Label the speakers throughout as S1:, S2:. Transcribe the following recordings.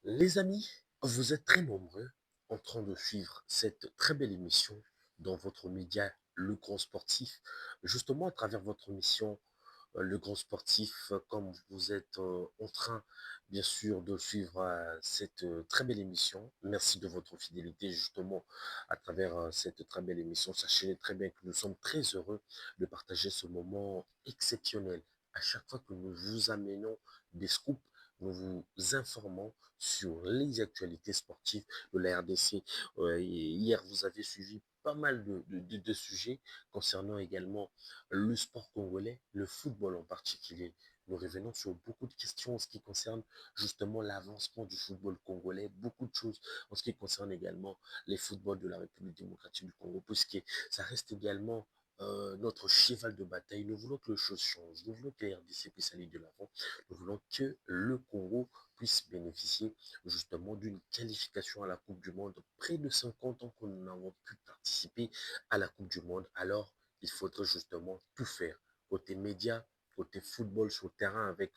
S1: Les amis, vous êtes très nombreux en train de suivre cette très belle émission dans votre média Le Grand Sportif. Justement, à travers votre émission Le Grand Sportif, comme vous êtes en train, bien sûr, de suivre cette très belle émission. Merci de votre fidélité, justement, à travers cette très belle émission. Sachez très bien que nous sommes très heureux de partager ce moment exceptionnel. À chaque fois que nous vous amenons des scoops, nous vous informons sur les actualités sportives de la RDC. Hier, vous avez suivi pas mal de sujets concernant également le sport congolais, le football en particulier. Nous revenons sur beaucoup de questions en ce qui concerne justement l'avancement du football congolais, beaucoup de choses en ce qui concerne également les footballs de la République démocratique du Congo, puisque ça reste également notre cheval de bataille. Nous voulons que les choses changent. Nous voulons que la RDC puisse aller de l'avant. Nous voulons que le Congo puisse bénéficier justement d'une qualification à la Coupe du Monde. Près de 50 ans que nous n'avons pu participer à la Coupe du Monde. Alors, il faudrait justement tout faire. Côté médias, côté football sur le terrain avec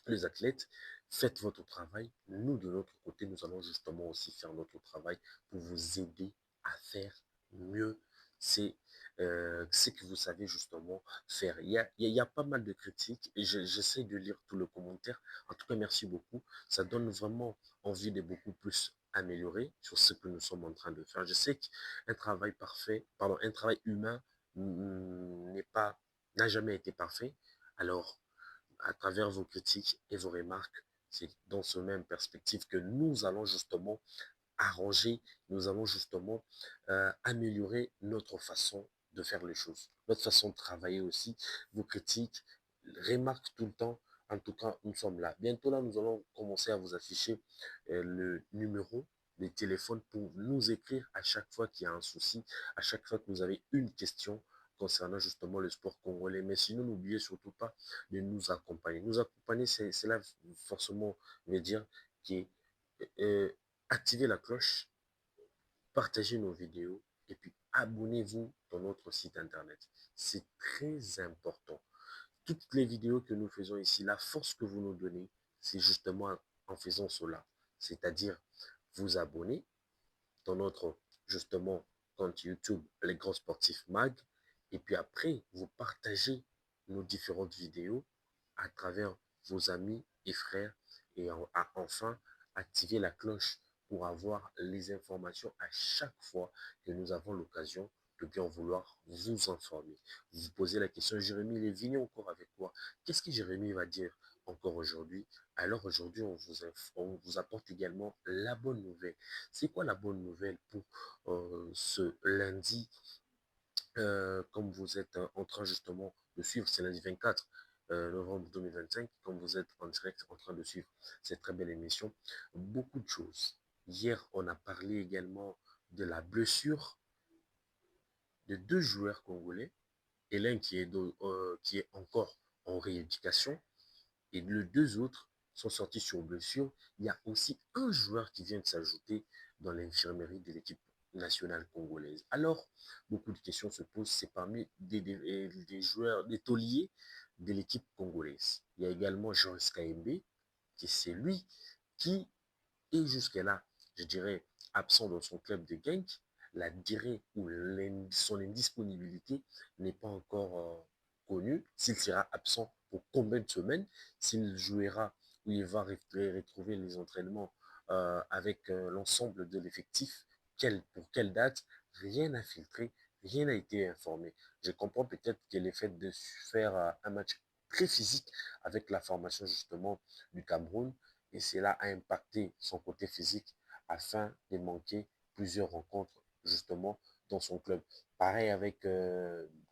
S1: les athlètes, faites votre travail. Nous, de notre côté, nous allons justement aussi faire notre travail pour vous aider à faire mieux. C'est ce que vous savez justement faire. Il y a pas mal de critiques et j'essaie de lire tous les commentaires. En tout cas, merci beaucoup. Ça donne vraiment envie de beaucoup plus améliorer sur ce que nous sommes en train de faire. Je sais qu'un travail parfait, pardon, un travail humain n'est pas, n'a jamais été parfait. Alors, à travers vos critiques et vos remarques, c'est dans ce même perspective que nous allons justement arranger, nous allons justement améliorer notre façon de faire les choses, notre façon de travailler aussi. Vos critiques, remarques tout le temps. En tout cas, nous sommes là. Bientôt là, nous allons commencer à vous afficher le numéro de téléphone pour nous écrire à chaque fois qu'il y a un souci, à chaque fois que vous avez une question concernant justement le sport congolais. Mais sinon, n'oubliez surtout pas de nous accompagner. Nous accompagner, c'est là forcément veut dire qui est activez la cloche, partagez nos vidéos et puis abonnez-vous dans notre site internet. C'est très important. Toutes les vidéos que nous faisons ici, la force que vous nous donnez, c'est justement en faisant cela. C'est-à-dire vous abonner dans notre justement compte YouTube Les Grands Sportifs Mag et puis après vous partagez nos différentes vidéos à travers vos amis et frères et enfin activer la cloche pour avoir les informations à chaque fois que nous avons l'occasion de bien vouloir vous informer. Vous vous posez la question, Jérémy, il est venu encore avec quoi? Qu'est-ce que Jérémy va dire encore aujourd'hui? Alors aujourd'hui, on vous apporte également la bonne nouvelle. C'est quoi la bonne nouvelle pour ce lundi, comme vous êtes en train justement de suivre, c'est lundi 24 novembre 2025, comme vous êtes en direct en train de suivre cette très belle émission, beaucoup de choses. Hier, on a parlé également de la blessure de deux joueurs congolais, et l'un qui est encore en rééducation, et les deux autres sont sortis sur blessure. Il y a aussi un joueur qui vient de s'ajouter dans l'infirmerie de l'équipe nationale congolaise. Alors, beaucoup de questions se posent. C'est parmi des joueurs, des tauliers de l'équipe congolaise. Il y a également Joris Kaembe, qui c'est lui qui est jusque-là, je dirais, absent dans son club de Genk. La durée ou son indisponibilité n'est pas encore connue. S'il sera absent pour combien de semaines, s'il jouera ou il va retrouver les entraînements avec l'ensemble de l'effectif, pour quelle date, rien n'a filtré, rien n'a été informé. Je comprends peut-être que le fait de faire un match très physique avec la formation justement du Cameroun, et cela a impacté son côté physique afin de manquer plusieurs rencontres justement dans son club. Pareil avec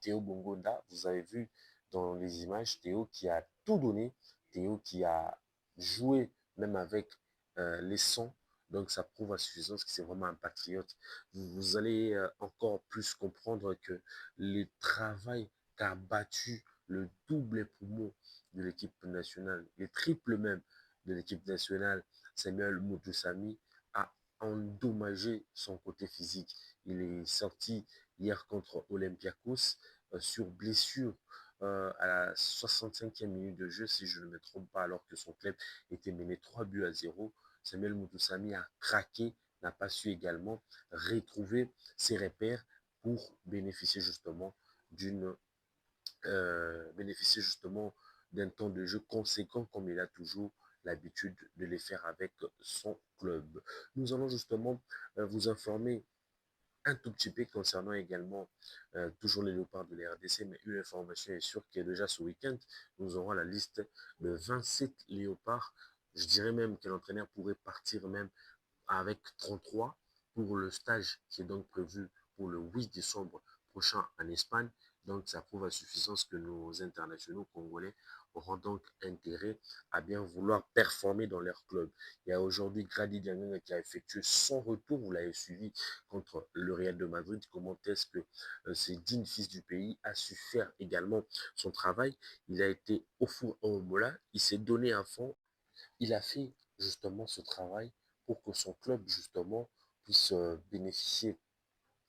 S1: Théo Bongonda, vous avez vu dans les images, Théo qui a tout donné, Théo qui a joué même avec les sons, donc ça prouve à suffisance que c'est vraiment un patriote. Vous allez encore plus comprendre que le travail qu'a battu le double poumon de l'équipe nationale, le triple même de l'équipe nationale, Samuel Moutoussamy, a endommagé son côté physique. Il est sorti hier contre Olympiakos sur blessure à la 65e minute de jeu, si je ne me trompe pas, alors que son club était mené 3 buts à 0. Samuel Mutusami a craqué, n'a pas su également retrouver ses repères pour d'une bénéficier justement d'un temps de jeu conséquent comme il a toujours l'habitude de les faire avec son club. Nous allons justement vous informer un tout petit peu concernant également toujours les léopards de la RDC, mais une information est sûre que déjà ce week-end, nous aurons la liste de 27 léopards. Je dirais même que l'entraîneur pourrait partir même avec 33 pour le stage qui est donc prévu pour le 8 décembre prochain en Espagne. Donc, ça prouve à suffisance que nos internationaux congolais auront donc intérêt à bien vouloir performer dans leur club. Il y a aujourd'hui Grady Diagne qui a effectué son retour, vous l'avez suivi, contre le Real de Madrid. Comment est-ce que ce digne fils du pays a su faire également son travail? Il a été au four au moulin, il s'est donné à fond, il a fait justement ce travail pour que son club, justement, puisse bénéficier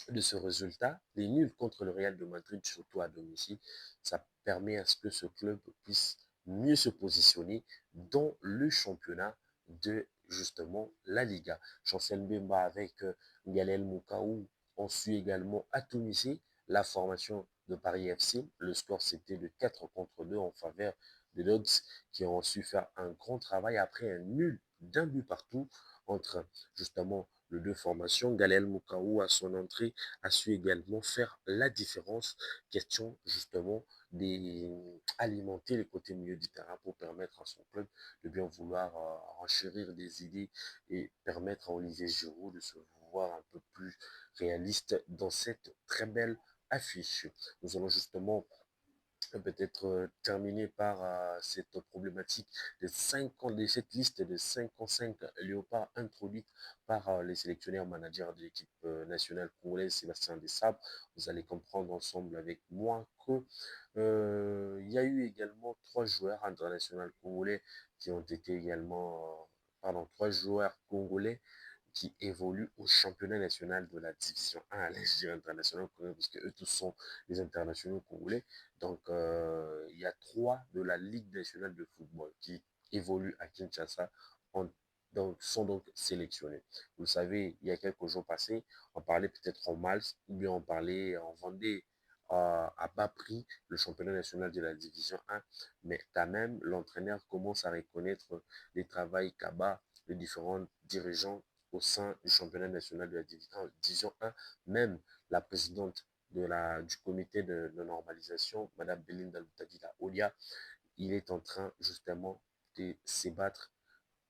S1: de ce résultat. Les nuls contre le Real de Madrid, surtout à domicile, ça permet à ce que ce club puisse mieux se positionner dans le championnat de justement la Liga. Chancel Mbemba avec Galel Moukaou ont su également atomiser la formation de Paris FC. Le score c'était de 4 contre 2 en faveur des Dogs qui ont su faire un grand travail après un nul d'un but partout entre justement les deux formations. Galel Moukaou, à son entrée, a su également faire la différence. Question justement d'alimenter les côtés milieu du terrain pour permettre à son club de bien vouloir enchérir des idées et permettre à Olivier Giroud de se voir un peu plus réaliste dans cette très belle affiche. Nous allons justement peut-être terminer par cette problématique des 5 ans, de cette liste de 55 léopards introduite par les sélectionneurs managers de l'équipe nationale congolaise, Sébastien Desabre. Vous allez comprendre ensemble avec moi que il y a eu également 3 joueurs internationaux congolais qui ont été également, pardon, 3 joueurs congolais qui évoluent au championnat national de la division 1 à l'âge international congolais, parce que eux tous sont les internationaux congolais. Donc, il y a 3 de la Ligue nationale de football qui évoluent à Kinshasa, en, donc, sont donc sélectionnés. Vous le savez, il y a quelques jours passés, on parlait peut-être en Malte, ou bien on parlait en Vendée, à bas prix le championnat national de la division 1, mais quand même, l'entraîneur commence à reconnaître les travails qu'abat les différents dirigeants au sein du championnat national de la division 1, même la présidente du comité de normalisation, Mme Belinda Lutadila Olia, il est en train justement de se battre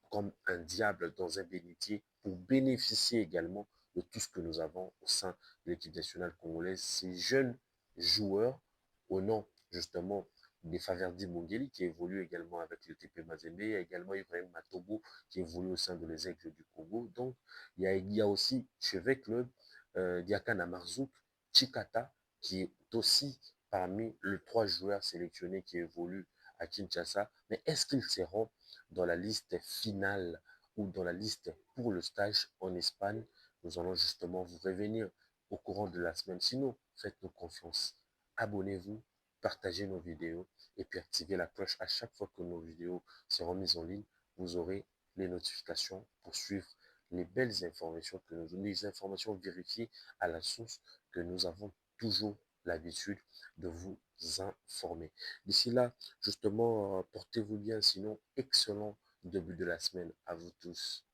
S1: comme un diable dans un bénitier pour bénéficier également de tout ce que nous avons au sein de l'équipe nationale congolaise. Ces jeunes joueurs, au nom justement des Faverdi Mungeli, qui évolue également avec le TP Mazembe, il y a également Ibrahim Matobo, qui évolue au sein de les Aigles du Congo. Donc, il y a aussi Chevet Club, Diakana Marzouk, Chikata, qui est aussi parmi les 3 joueurs sélectionnés qui évoluent à Kinshasa. Mais est-ce qu'ils seront dans la liste finale ou dans la liste pour le stage en Espagne? Nous allons justement vous revenir au courant de la semaine. Sinon, faites-nous confiance. Abonnez-vous, partagez nos vidéos et puis activez la cloche à chaque fois que nos vidéos seront mises en ligne. Vous aurez les notifications pour suivre les belles informations les informations vérifiées à la source que nous avons toujours l'habitude de vous informer. D'ici là, justement, portez-vous bien, sinon, excellent début de la semaine à vous tous.